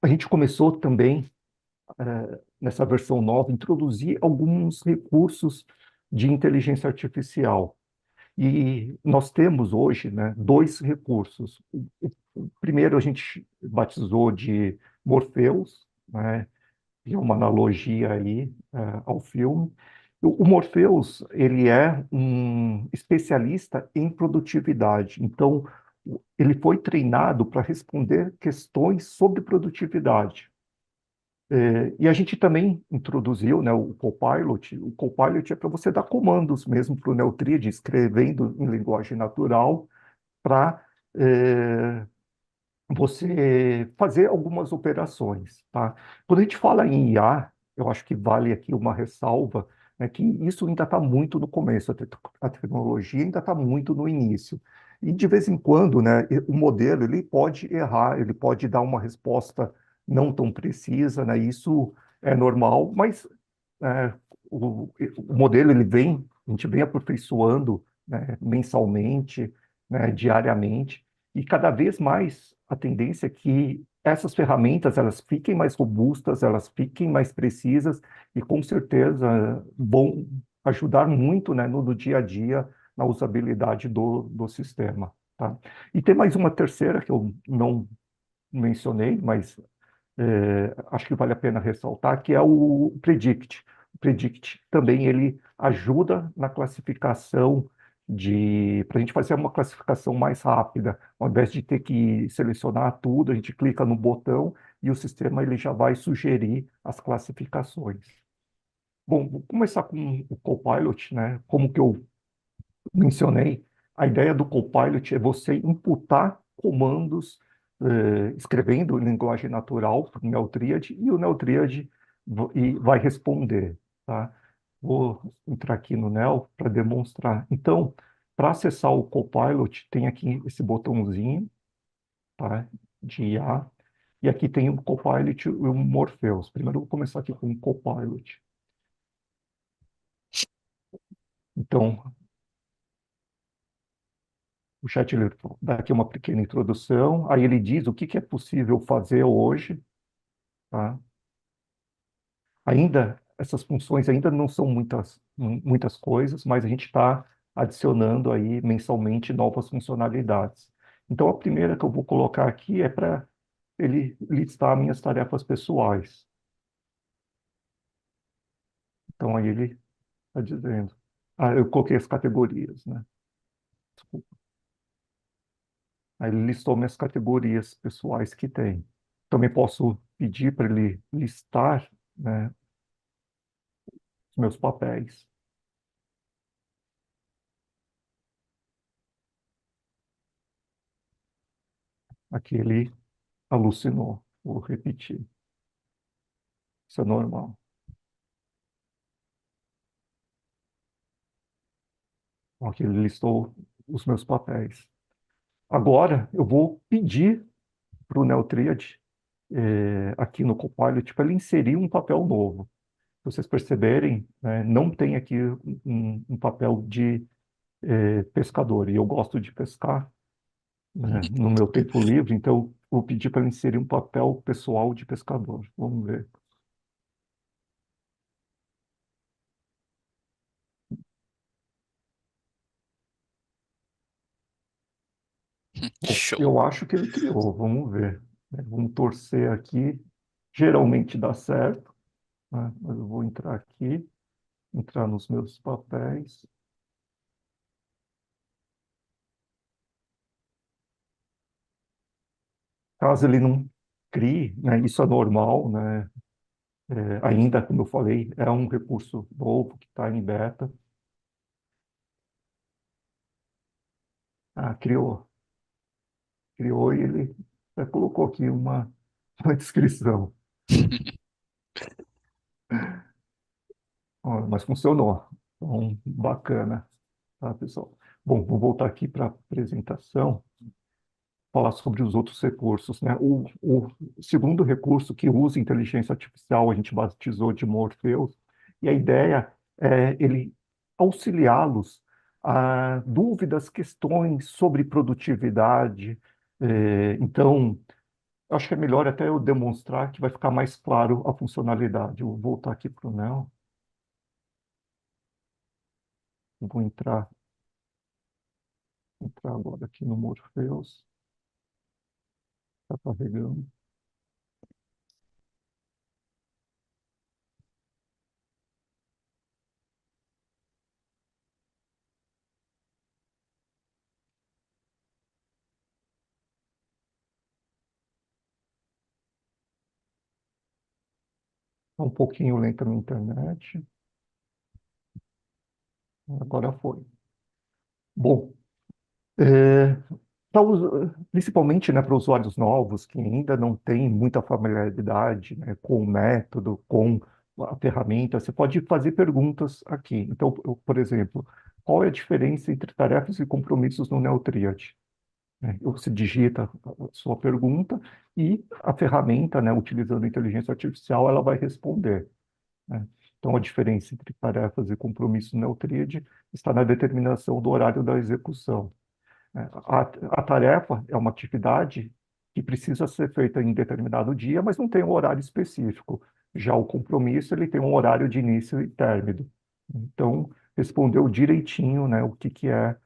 a gente começou também, nessa versão nova, a introduzir alguns recursos de inteligência artificial. E nós temos hoje, né, dois recursos. O primeiro a gente batizou de Morpheus, né, que é uma analogia aí, ao filme. O Morpheus, ele é um especialista em produtividade. Então, ele foi treinado para responder questões sobre produtividade. E a gente também introduziu, né, o Copilot. O Copilot é para você dar comandos mesmo para o Neutrid, escrevendo em linguagem natural, para você fazer algumas operações, tá? Quando a gente fala em IA, eu acho que vale aqui uma ressalva, né, que isso ainda está muito no começo, a tecnologia ainda está muito no início. E de vez em quando, né, o modelo ele pode errar, ele pode dar uma resposta não tão precisa, né? Isso é normal, mas é, o modelo a gente vem aperfeiçoando, né, mensalmente, né, diariamente. E cada vez mais a tendência é que essas ferramentas elas fiquem mais robustas, elas fiquem mais precisas e com certeza vão ajudar muito, né, no dia a dia, na usabilidade do sistema, tá? E tem mais uma terceira que eu não mencionei, mas acho que vale a pena ressaltar, que é o Predict. O Predict também ele ajuda na classificação para a gente fazer uma classificação mais rápida. Ao invés de ter que selecionar tudo, a gente clica no botão e o sistema ele já vai sugerir as classificações. Bom, vou começar com o Copilot, né? Como que eu mencionei, a ideia do Copilot é você imputar comandos, escrevendo em linguagem natural para o Neutríade, e o Neutríade vai responder, tá? Vou entrar aqui no Neo para demonstrar. Então, para acessar o Copilot, tem aqui esse botãozinho, tá? De IA, e aqui tem o Copilot e o Morpheus. Primeiro eu vou começar aqui com o Copilot. Então, o chat ele dá aqui uma pequena introdução, aí ele diz o que que é possível fazer hoje, tá? Ainda, essas funções ainda não são muitas coisas, mas a gente está adicionando aí mensalmente novas funcionalidades. Então, a primeira que eu vou colocar aqui é para ele listar minhas tarefas pessoais. Então, aí ele está dizendo. Ah, eu coloquei as categorias, né? Desculpa. Aí ele listou minhas categorias pessoais que tem. Também posso pedir para ele listar, né, os meus papéis. Aqui ele alucinou. Vou repetir. Isso é normal. Aqui ele listou os meus papéis. Agora eu vou pedir para o Neotríade, aqui no Copilot, para ele inserir um papel novo. Se vocês perceberem, né, não tem aqui um papel de pescador. E eu gosto de pescar, né, no meu tempo livre, então vou pedir para ele inserir um papel pessoal de pescador. Vamos ver. Bom, Show. eu acho que ele criou, vamos ver, né? Vamos torcer aqui. Geralmente dá certo, né? Mas eu vou entrar aqui, entrar nos meus papéis. Caso ele não crie, né? Isso é normal, né? Ainda, como eu falei, é um recurso novo que está em beta. Ah, criou e ele colocou aqui uma descrição. Ó, mas funcionou. Então, bacana, tá, pessoal? Bom, vou voltar aqui para a apresentação, falar sobre os outros recursos, né? O segundo recurso que usa inteligência artificial, a gente batizou de Morpheus, e a ideia é ele auxiliá-los a dúvidas, questões sobre produtividade. Então, acho que é melhor até eu demonstrar que vai ficar mais claro a funcionalidade. Eu vou voltar aqui para o Neo, vou entrar agora aqui no Morpheus, está carregando. Está um pouquinho lenta na internet, agora foi. Bom, é, principalmente, né, para usuários novos que ainda não têm muita familiaridade, né, com o método, com a ferramenta, você pode fazer perguntas aqui. Então, por exemplo, qual é a diferença entre tarefas e compromissos no NeoTriad? Né? Você digita a sua pergunta e a ferramenta, né, utilizando a inteligência artificial, ela vai responder. Né? Então, a diferença entre tarefas e compromissos no NeoTriad está na determinação do horário da execução. A tarefa é uma atividade que precisa ser feita em determinado dia, mas não tem um horário específico. Já o compromisso, ele tem um horário de início e término. Então, respondeu direitinho, né, o que que é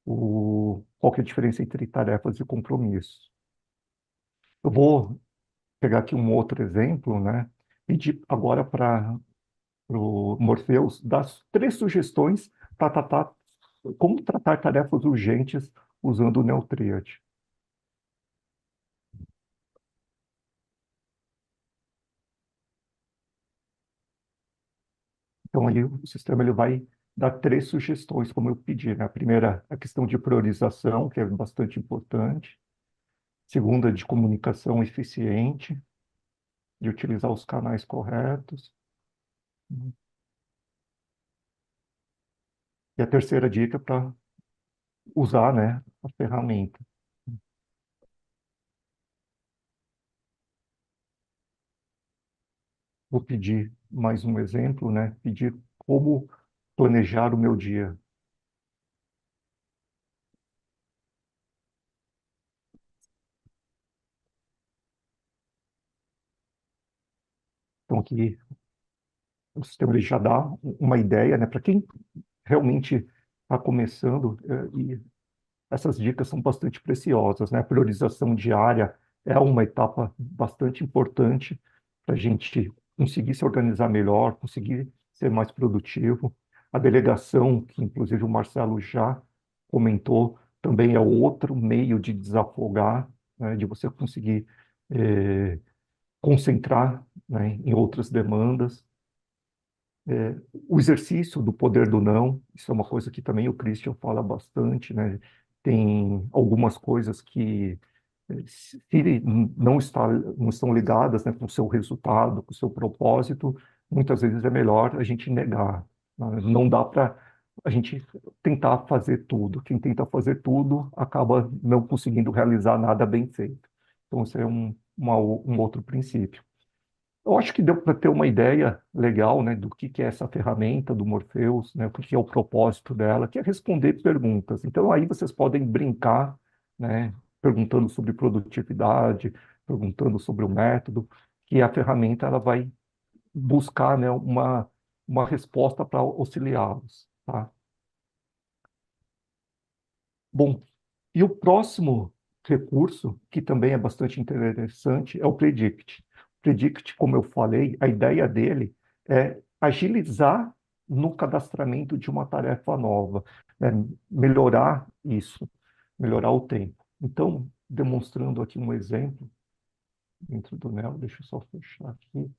qual que é a diferença entre tarefas e compromissos. Eu vou pegar aqui um outro exemplo, né, pedir agora para o Morpheus dar 3 sugestões para tratar, como tratar tarefas urgentes usando o NeoTriad. Então, ali o sistema ele vai dar 3 sugestões, como eu pedi, né? A primeira, a questão de priorização, que é bastante importante. Segunda, de comunicação eficiente, de utilizar os canais corretos. E a terceira dica para usar, né, a ferramenta. Vou pedir mais um exemplo, né? Pedir como planejar o meu dia. Então, aqui o sistema ele já dá uma ideia, né? Para quem realmente está começando, e essas dicas são bastante preciosas, né? A priorização diária é uma etapa bastante importante para a gente conseguir se organizar melhor, conseguir ser mais produtivo. A delegação, que inclusive o Marcelo já comentou, também é outro meio de desafogar, né? De você conseguir concentrar, né? Em outras demandas. O exercício do poder do não, isso é uma coisa que também o Christian fala bastante, né? Tem algumas coisas que, se não estão ligadas, né, com o seu resultado, com o seu propósito, muitas vezes é melhor a gente negar. Né? Não dá para a gente tentar fazer tudo. Quem tenta fazer tudo acaba não conseguindo realizar nada bem feito. Então, esse é um outro princípio. Eu acho que deu para ter uma ideia legal, né, do que é essa ferramenta do Morpheus, né, o que é o propósito dela, que é responder perguntas. Então, aí vocês podem brincar, né, perguntando sobre produtividade, perguntando sobre o método, que a ferramenta ela vai buscar, né, uma resposta para auxiliá-los, tá? Bom, e o próximo recurso, que também é bastante interessante, é o Predict. Predict, como eu falei, a ideia dele é agilizar no cadastramento de uma tarefa nova, né? Melhorar isso, melhorar o tempo. Então, demonstrando aqui um exemplo dentro do Neo, deixa eu só fechar aqui.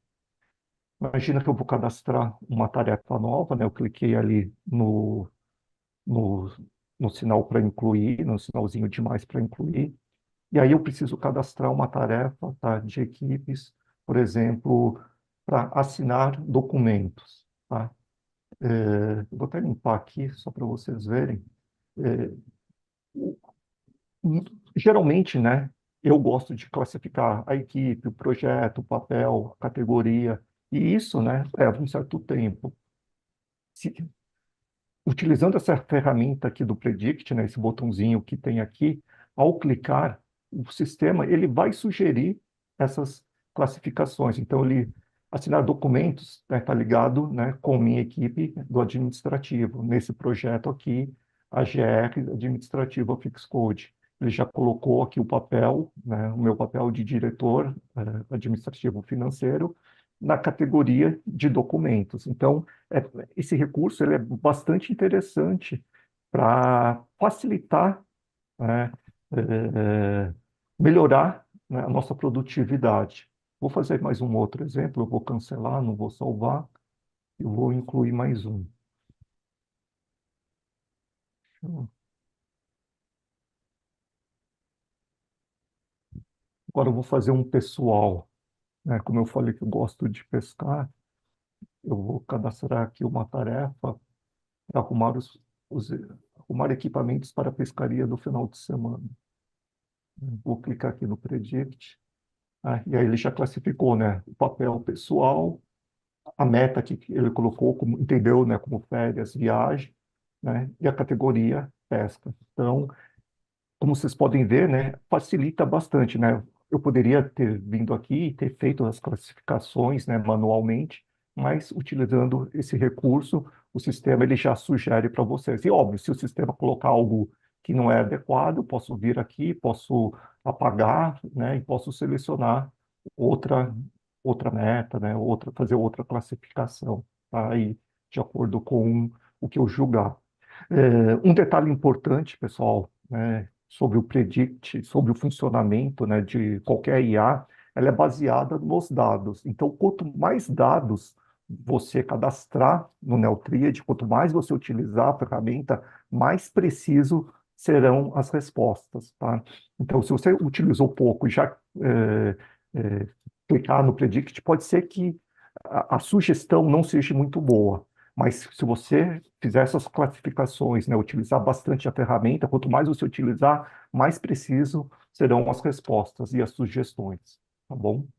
Imagina que eu vou cadastrar uma tarefa nova, né? Eu cliquei ali no, no sinal para incluir, no sinalzinho de mais para incluir. E aí eu preciso cadastrar uma tarefa, tá, de equipes, por exemplo, para assinar documentos. Tá? Vou até limpar aqui, só para vocês verem. É, o- Geralmente, né, eu gosto de classificar a equipe, o projeto, o papel, a categoria, e isso, né, leva um certo tempo. Se, Utilizando essa ferramenta aqui do Predict, né, esse botãozinho que tem aqui, ao clicar, o sistema ele vai sugerir essas classificações. Então, ele assinar documentos está ligado, né, com minha equipe do administrativo. Nesse projeto aqui, a GR Administrativa Fix Code. Ele já colocou aqui o papel, né, o meu papel de diretor administrativo financeiro, na categoria de documentos. Então, esse recurso ele é bastante interessante para facilitar, né, eh, melhorar, né, a nossa produtividade. Vou fazer mais um outro exemplo, eu vou cancelar, não vou salvar, eu vou incluir mais um. Agora eu vou fazer um pessoal, né? Como eu falei que eu gosto de pescar, eu vou cadastrar aqui uma tarefa para os- arrumar equipamentos para a pescaria do final de semana. Vou clicar aqui no Predict, e aí ele já classificou, né? O papel pessoal, a meta que ele colocou, como, entendeu, né? Como férias, viagem, né? E a categoria pesca. Então, como vocês podem ver, né, facilita bastante, né? Eu poderia ter vindo aqui e ter feito as classificações, né, manualmente, mas utilizando esse recurso, o sistema ele já sugere para vocês. E óbvio, se o sistema colocar algo que não é adequado, eu posso vir aqui, posso apagar, né, e posso selecionar outra outra meta, né, outra fazer outra classificação, tá? Aí de acordo com o que eu julgar. Um detalhe importante, pessoal, né, sobre o Predict, sobre o funcionamento, né, de qualquer IA, ela é baseada nos dados. Então, quanto mais dados você cadastrar no NeoTriad, quanto mais você utilizar a ferramenta, mais preciso serão as respostas, tá? Então, se você utilizou pouco e já eh, clicar no Predict, pode ser que a sugestão não seja muito boa. Mas se você fizer essas classificações, né, utilizar bastante a ferramenta, quanto mais você utilizar, mais preciso serão as respostas e as sugestões, tá bom?